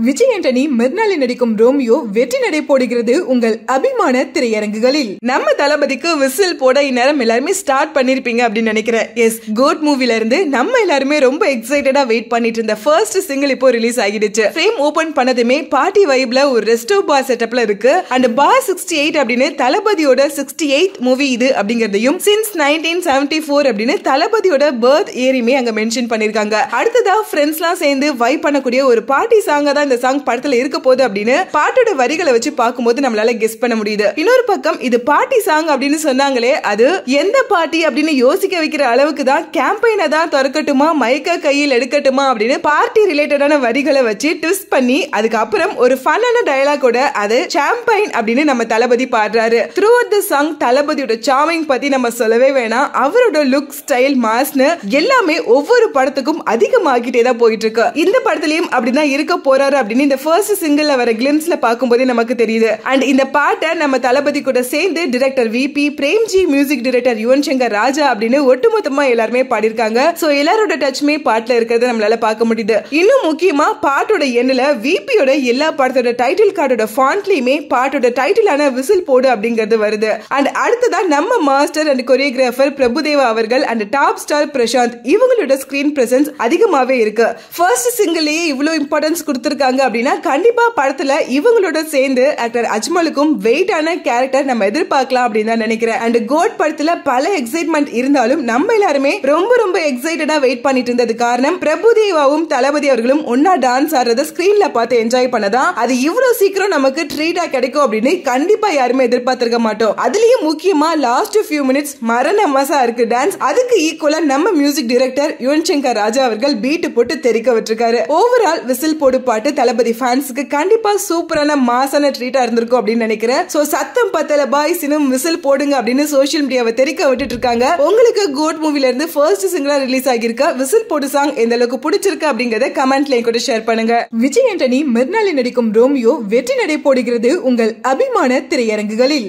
விஜய் ஆண்டனி மிர்னாலி நடிக்கும் ரோமியோ வெற்றி நடை போடுகிறது உங்கள் அபிமான திரையரங்குகளில். நம்ம தளபதிக்கு விசில் போட இந்நேரம் எல்லாருமே ஸ்டார்ட் பண்ணிருப்பீங்க அப்படின்னு நினைக்கிறேன். எஸ், கோட் மூவில இருந்து நம்ம எல்லாருமே ரொம்ப எக்ஸைட்டடா வெயிட் பண்ணிட்டு இருந்த ஃபர்ஸ்ட் சிங்கிள் இப்போ ரிலீஸ் ஆகிடுச்சு. ஃப்ரேம் ஓபன் பண்ணதுமே பார்ட்டி வைப்ல ஒரு ரெஸ்டோ பார் செட்டப்ல இருக்கு. அண்ட் பார் 68 அப்படின்னு தளபதியோட 68th மூவி இது அப்படிங்கறதையும் சின்ஸ் 1974 அப்படின்னு தளபதியோட பர்த் ஏரியுமே அங்க மென்ஷன் பண்ணிருக்காங்க. அடுத்ததா ஃப்ரெண்ட்ஸ்லாம் சேர்ந்து வைப் பண்ணக்கூடிய ஒரு பார்ட்டி சாங்கா இந்த சாங் படத்துல இருக்க போது அப்படின்னு பாட்டோட வரிகளை வச்சு பார்க்கும்போது நம்மளால கெஸ் பண்ண முடியுது. இன்னொரு பக்கம் இது பார்ட்டி சாங் அப்படின்னு சொன்னாங்களே, அது எந்த பார்ட்டி அப்படின்னு யோசிக்க வைக்கிற அளவுக்கு தான் கேம்பெயினை தான் திறக்கட்டுமா மயக்க கையில் எடுக்கட்டுமா அப்படின்னு பார்ட்டி ரிலேட்டடான வரிகளை வச்சு ட்விஸ்ட் பண்ணி அதுக்கப்புறம் ஒரு ஃபன்னான டயலாகோட அது சாம்பைன் அப்படின்னு நம்ம தளபதி பாடுறாரு. த்ரூ அவுட் தி சாங் தளபதியோட சாமிங் பத்தி நம்ம சொல்லவே வேணாம். அவரோட லுக், ஸ்டைல், மாஸ்னு எல்லாமே ஒவ்வொரு படத்துக்கும் அதிகமாகிட்டே தான் போயிட்டு இருக்கு. இந்த படத்திலயும் அப்படிதான் இருக்க போறாரு அப்படின்னு இந்த ஃபர்ஸ்ட் சிங்கிள்ல வர கிளிம்ஸ்ல பாக்கும்போதே நமக்கு தெரியுது. அண்ட் இந்த பாட்டை நம்ம தளபதி கூட சேர்ந்து director VP, Premji, music director Yuvan Shankar Raja அப்படின்னு ஒட்டுமொத்தமா எல்லாருமே பாடிருக்காங்க. சோ எல்லாரோட டச்மே பாட்டுல இருக்கிறத நம்மளால பார்க்க முடியுது. இன்னும் முக்கியமா பாட்டோட எண்ணில விபியோட எல்லா படத்தோட டைட்டில் கார்டோட ஃபாண்ட்லயுமே பாட்டோட டைட்டிலான விசில் போடு அப்படிங்கிறது வருது. அண்ட் அடுத்ததான் நம்ம மாஸ்டர் அண்ட் கொரியோகிராஃபர் பிரபுதேவா அவர்கள் அண்ட் டாப் ஸ்டார் பிரசாந்த் இவங்களோட ஸ்கிரீன் பிரசன்ஸ் அதிகமாவே இருக்கு. ஃபர்ஸ்ட் சிங்கிள்லயே இவ்வளவு இம்பார்ட்டன்ஸ் கொடுத்திருக்காங்க அப்படின்னா கண்டிப்பா படத்துல இவங்களோட சேர்ந்து ஆக்டர் அஜ்மலுக்கும் வெயிட்டான கேரக்டர் நம்ம எதிர்பார்க்கலாம் அப்படின்னு தான் நினைக்கிறேன். அண்ட் கோட் படத்துல பல எக்ஸைட்மெண்ட் இருந்தாலும் நம்ம எல்லாருமே ரொம்ப ரொம்ப எக்ஸைட்டடா வெயிட் பண்ணிட்டு இருந்தது காரணம் பிரபுதேவாவும் தளபதி அவர்களும் ஒன்னா டான்ஸ் ஆடுறத ஸ்கிரீன்ல பார்த்து என்ஜாய் பண்ணதான். அது இவ்வளவு சீக்கிரம் நமக்கு ட்ரீட்டா கிடைக்கும் அப்படின்னு கண்டிப்பா யாருமே எதிர்பார்த்திருக்க மாட்டோம். அதுலயும் முக்கியமா லாஸ்ட் ஃபியூ மினிட்ஸ் மரண மசா இருக்கு டான்ஸ். அதுக்கு ஈக்குவலா நம்ம மியூசிக் டைரக்டர் யுவன் சங்கர் ராஜா அவர்கள் பீட் போட்டு தெரிக்க விட்டுருக்காரு. ஓவரால் விசில் போடு பாட்டு தளபதி ஃபேன்ஸ்க்கு கண்டிப்பா சூப்பரான மாசான ட்ரீட்டா இருந்திருக்கும் அப்படின்னு நினைக்கிறேன். சோ சத்தம் பத்தல பாய்ஸ் இன்னும் விசில் போடுங்க அப்படின்னு சோஷியல் மீடியாவை தெரிக்க விட்டுட்டு இருக்காங்க. உங்களுக்கு கோட் மூவில இருந்து ஃபர்ஸ்ட் சிங்கிளா ரிலீஸ் ஆகியிருக்க விசில் போடு சாங் எந்த அளவுக்கு பிடிச்சிருக்கு அப்படிங்கறத கமெண்ட்ல கூட ஷேர் பண்ணுங்க. விஜய் ஆண்டனி மிர்னாலி நடிக்கும் ரோமியோ வெற்றி நடை போடுகிறது உங்கள் அபிமான திரையரங்குகளில்.